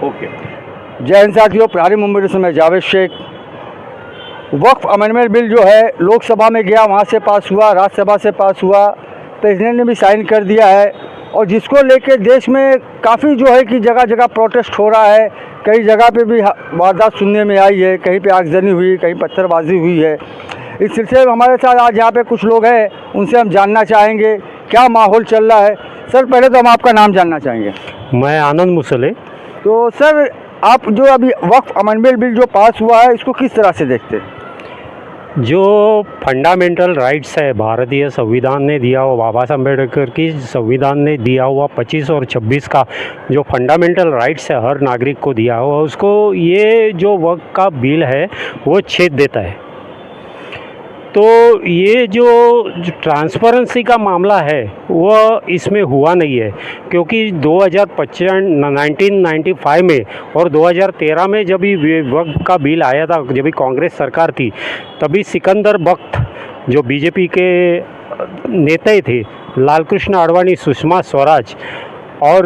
Okay. जय हिंद साथियों, प्यारी मुंबई से मैं जावेद शेख। वक्फ अमेंडमेंट बिल जो है लोकसभा में गया, वहाँ से पास हुआ, राज्यसभा से पास हुआ, प्रेसिडेंट ने भी साइन कर दिया है और जिसको लेके देश में काफ़ी जो है कि जगह जगह प्रोटेस्ट हो रहा है। कई जगह पे भी वारदात सुनने में आई है, कहीं पे आगजनी हुई, कहीं पत्थरबाजी हुई है। इस सिलसिले में हमारे साथ आज यहाँ पे कुछ लोग हैं, उनसे हम जानना चाहेंगे क्या माहौल चल रहा है। सर, पहले तो हम आपका नाम जानना चाहेंगे। मैं आनंद मुसले। तो सर, आप जो अभी वक्फ अमेंडमेंट बिल जो पास हुआ है, इसको किस तरह से देखते हैं? जो फंडामेंटल राइट्स है भारतीय संविधान ने दिया हुआ, बाबा साहब अम्बेडकर की संविधान ने दिया हुआ 25 और 26 का जो फंडामेंटल राइट्स है हर नागरिक को दिया हुआ, उसको ये जो वक्फ का बिल है वो छेद देता है। तो ये जो ट्रांसपेरेंसी का मामला है वो इसमें हुआ नहीं है, क्योंकि 1995 में और 2013 में जब भी वक्फ का बिल आया था, जब भी कांग्रेस सरकार थी, तभी सिकंदर बख्त जो बीजेपी के नेता थे, लाल कृष्ण आडवाणी, सुषमा स्वराज और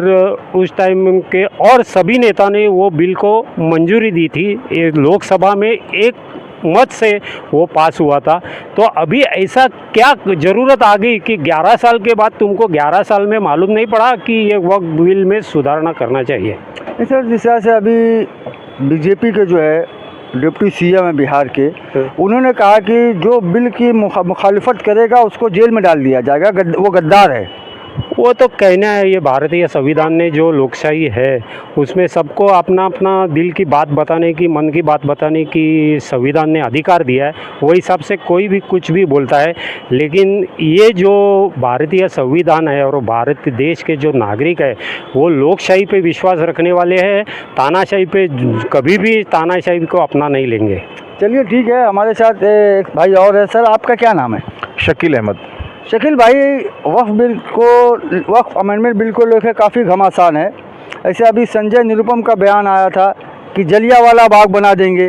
उस टाइम के और सभी नेता ने वो बिल को मंजूरी दी थी। ये लोकसभा में एक मत से वो पास हुआ था। तो अभी ऐसा क्या ज़रूरत आ गई कि 11 साल के बाद तुमको 11 साल में मालूम नहीं पड़ा कि ये वक्फ बिल में सुधारना करना चाहिए? सर, जिस तरह से अभी बीजेपी के जो है डिप्टी सीएम है बिहार के, उन्होंने कहा कि जो बिल की मुखालिफत करेगा उसको जेल में डाल दिया जाएगा, वो गद्दार है। वो तो कहना है, ये भारतीय संविधान ने जो लोकशाही है उसमें सबको अपना अपना दिल की बात बताने की, मन की बात बताने की संविधान ने अधिकार दिया है। वो हिसाब से कोई भी कुछ भी बोलता है, लेकिन ये जो भारतीय संविधान है और भारत देश के जो नागरिक है वो लोकशाही पे विश्वास रखने वाले हैं, तानाशाही पे कभी भी तानाशाही को अपना नहीं लेंगे। चलिए ठीक है, हमारे साथ एक भाई और है। सर, आपका क्या नाम है? शकील अहमद। शकील भाई, वक्फ अमेंडमेंट बिल को लेकर काफ़ी घमासान है। ऐसे अभी संजय निरुपम का बयान आया था कि जलियांवाला बाग बना देंगे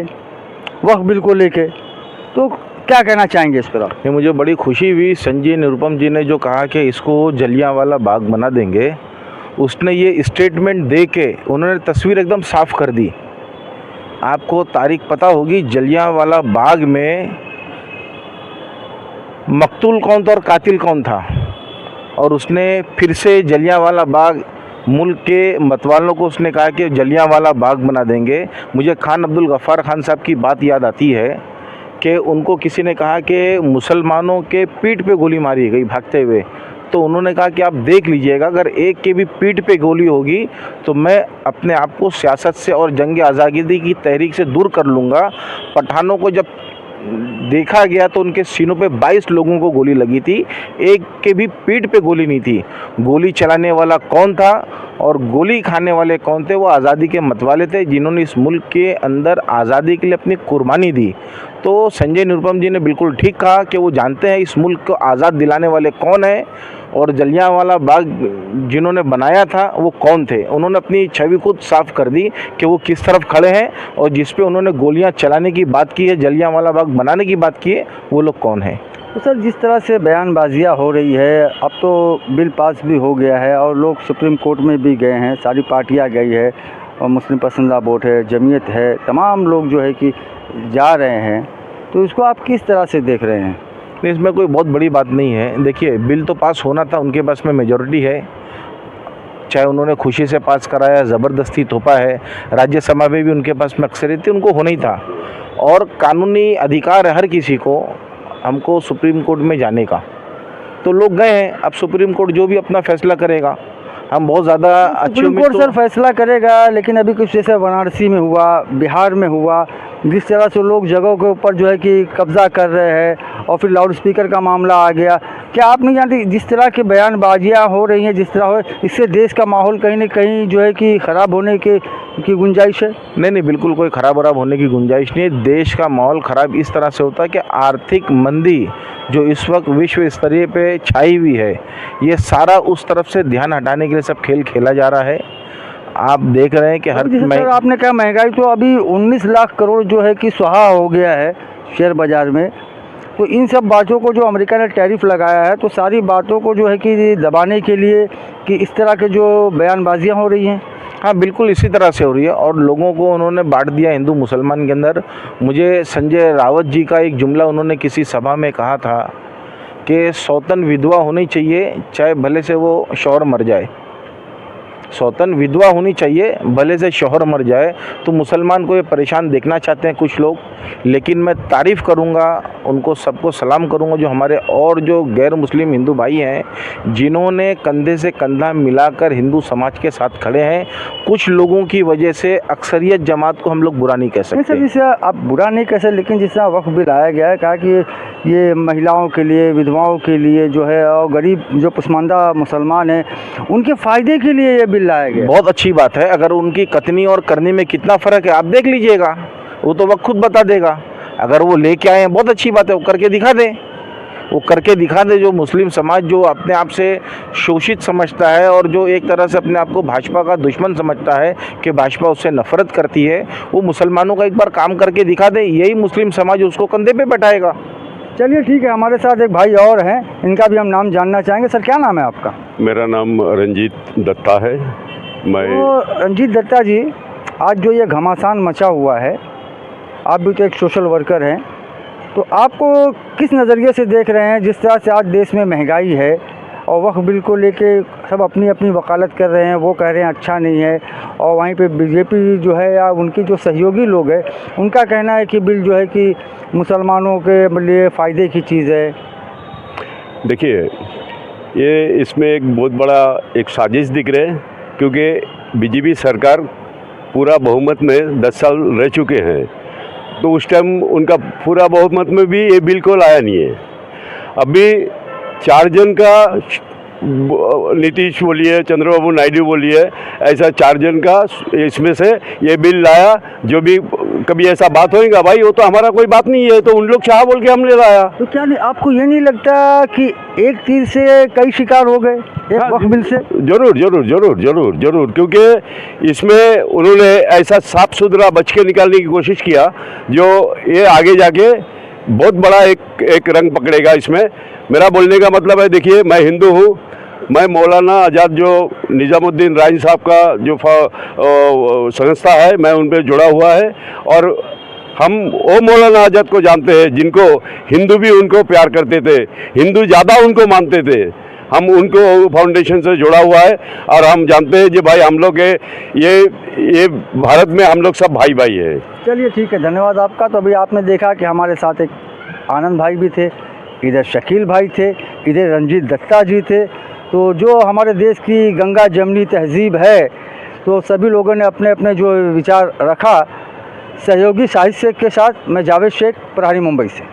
वक्फ बिल को लेके, तो क्या कहना चाहेंगे इस पर आप? ये मुझे बड़ी खुशी हुई, संजय निरुपम जी ने जो कहा कि इसको जलियांवाला बाग बना देंगे, उसने ये स्टेटमेंट दे के उन्होंने तस्वीर एकदम साफ कर दी। आपको तारीख पता होगी, जलियांवाला बाग में मकतूल कौन था और कातिल कौन था, और उसने फिर से जलियांवाला बाग, मुल्क के मतवालों को उसने कहा कि जलियांवाला बाग बना देंगे। मुझे खान अब्दुल गफ़ार खान साहब की बात याद आती है कि उनको किसी ने कहा कि मुसलमानों के पीठ पे गोली मारी गई भागते हुए, तो उन्होंने कहा कि आप देख लीजिएगा, अगर एक के भी पीठ पे गोली होगी तो मैं अपने आप को सियासत से और जंग आज़ादी की तहरीक से दूर कर लूँगा। पठानों को जब देखा गया तो उनके सीनों पे 22 लोगों को गोली लगी थी, एक के भी पीठ पे गोली नहीं थी। गोली चलाने वाला कौन था और गोली खाने वाले कौन थे? वो आज़ादी के मतवाले थे, जिन्होंने इस मुल्क के अंदर आज़ादी के लिए अपनी कुर्बानी दी। तो संजय निरुपम जी ने बिल्कुल ठीक कहा कि वो जानते हैं इस मुल्क को आज़ाद दिलाने वाले कौन है और जलियांवाला बाग जिन्होंने बनाया था वो कौन थे। उन्होंने अपनी छवि खुद साफ कर दी कि वो किस तरफ खड़े हैं, और जिस पे उन्होंने गोलियां चलाने की बात की है, जलियांवाला बाग बनाने की बात की है, वो लोग कौन हैं। तो सर, जिस तरह से बयानबाजियाँ हो रही है, अब तो बिल पास भी हो गया है और लोग सुप्रीम कोर्ट में भी गए हैं, सारी पार्टियाँ गई है और मुस्लिम पसंदीदा बोर्ड है, जमीयत है, तमाम लोग जो है कि जा रहे हैं, तो इसको आप किस तरह से देख रहे हैं? इसमें कोई बहुत बड़ी बात नहीं है। देखिए, बिल तो पास होना था, उनके पास में मेजॉरिटी है, चाहे उन्होंने खुशी से पास कराया, ज़बरदस्ती थोपा है, राज्यसभा में भी उनके पास में अक्सरियत थी, उनको होना ही था। और कानूनी अधिकार है हर किसी को, हमको सुप्रीम कोर्ट में जाने का, तो लोग गए हैं। अब सुप्रीम कोर्ट जो भी अपना फैसला करेगा, हम बहुत ज़्यादा अच्छी सुप्रीम कोर्ट सर फैसला करेगा, लेकिन अभी कुछ जैसे वाराणसी में हुआ, बिहार में हुआ, जिस तरह से लोग जगहों के ऊपर जो है कि कब्जा कर रहे हैं और फिर लाउड स्पीकर का मामला आ गया, क्या आप नहीं जानते जिस तरह की बयानबाजियाँ हो रही हैं, जिस तरह हो, इससे देश का माहौल कहीं ना कहीं जो है कि ख़राब होने की गुंजाइश है? नहीं, बिल्कुल कोई ख़राब होने की गुंजाइश नहीं है। देश का माहौल ख़राब इस तरह से होता है कि आर्थिक मंदी जो इस वक्त विश्व स्तरीय पे छाई हुई है, ये सारा उस तरफ से ध्यान हटाने के लिए सब खेल खेला जा रहा है। आप देख रहे हैं कि हर आपने कहा महंगाई तो अभी 19 लाख करोड़ जो है कि सुहा हो गया है शेयर बाज़ार में, तो इन सब बातों को जो अमेरिका ने टैरिफ लगाया है, तो सारी बातों को जो है कि दबाने के लिए कि इस तरह के जो बयानबाजियाँ हो रही हैं। हाँ बिल्कुल इसी तरह से हो रही है और लोगों को उन्होंने बांट दिया हिंदू मुसलमान के अंदर। मुझे संजय रावत जी का एक जुमला उन्होंने किसी सभा में कहा था कि सौतन विधवा होनी चाहिए चाहे भले से वो शौहर मर जाए, सौतन विधवा होनी चाहिए भले से शौहर मर जाए। तो मुसलमान को ये परेशान देखना चाहते हैं कुछ लोग, लेकिन मैं तारीफ़ करूँगा, उनको सबको सलाम करूँगा जो हमारे और जो गैर मुस्लिम हिंदू भाई हैं जिन्होंने कंधे से कंधा मिलाकर हिंदू समाज के साथ खड़े हैं। कुछ लोगों की वजह से अक्सरियत जमात को हम लोग बुरा नहीं कह नहीं सकते। सर, इसे आप बुरा नहीं कह सकते, लेकिन जिस तरह वक्फ बिल आया गया है, कहा कि ये महिलाओं के लिए, विधवाओं के लिए जो है, और गरीब जो पसमानदा मुसलमान हैं उनके फ़ायदे के लिए ये बिल लाया गया है। बहुत अच्छी बात है। अगर उनकी कथनी और करनी में कितना फ़र्क है आप देख लीजिएगा, वो तो वक्त खुद बता देगा। अगर वो लेके आए हैं बहुत अच्छी बात है, वो करके दिखा दें, वो करके दिखा दे। जो मुस्लिम समाज जो अपने आप से शोषित समझता है और जो एक तरह से अपने आप को भाजपा का दुश्मन समझता है कि भाजपा उससे नफरत करती है, वो मुसलमानों का एक बार काम करके दिखा दे, यही मुस्लिम समाज उसको कंधे पे बैठाएगा। चलिए ठीक है, हमारे साथ एक भाई और हैं, इनका भी हम नाम जानना चाहेंगे। सर क्या नाम है आपका? मेरा नाम रंजीत दत्ता है। मैं तो रंजीत दत्ता जी, आज जो ये घमासान मचा हुआ है, आप भी तो एक सोशल वर्कर हैं, तो आपको किस नज़रिए से देख रहे हैं? जिस तरह से आज देश में महंगाई है और वक्फ बिल को लेके सब अपनी अपनी वकालत कर रहे हैं, वो कह रहे हैं अच्छा नहीं है, और वहीं पे बीजेपी जो है या उनकी जो सहयोगी लोग हैं उनका कहना है कि बिल जो है कि मुसलमानों के लिए फ़ायदे की चीज़ है। देखिए, ये इसमें एक बहुत बड़ा एक साजिश दिख रहा है, क्योंकि बीजेपी सरकार पूरा बहुमत में 10 साल रह चुके हैं, तो उस टाइम उनका पूरा बहुमत में भी ये बिल को लाया नहीं है। अभी 4 जन का नीतीश बोलिए, चंद्रबाबू नायडू बोलिए, ऐसा 4 जन का इसमें से ये बिल लाया। जो भी कभी ऐसा बात होएगा भाई, वो तो हमारा कोई बात नहीं है, तो उन लोग चाह बोल के हमने लाया। तो क्या नहीं, आपको ये नहीं लगता कि एक तीर से कई शिकार हो गए एक वक्फ बिल से? जरूर जरूर जरूर जरूर जरूर, क्योंकि इसमें उन्होंने ऐसा साफ सुथरा बच के निकालने की कोशिश किया जो ये आगे जाके बहुत बड़ा एक रंग पकड़ेगा। इसमें मेरा बोलने का मतलब है, देखिए मैं हिंदू हूँ, मैं मौलाना आज़ाद जो निज़ामुद्दीन राइन साहब का जो संस्था है, मैं उन पर जुड़ा हुआ है, और हम वो मौलाना आज़ाद को जानते हैं जिनको हिंदू भी उनको प्यार करते थे, हिंदू ज़्यादा उनको मानते थे। हम उनको फाउंडेशन से जुड़ा हुआ है और हम जानते हैं कि भाई हम लोग ये भारत में हम लोग सब भाई भाई है। चलिए ठीक है, धन्यवाद आपका। तो अभी आपने देखा कि हमारे साथ एक आनंद भाई भी थे, इधर शकील भाई थे, इधर रंजीत दत्ता जी थे। तो जो हमारे देश की गंगा जमनी तहजीब है, तो सभी लोगों ने अपने अपने जो विचार रखा। सहयोगी साहित्य के साथ मैं जावेद शेख, प्रहारी मुंबई से।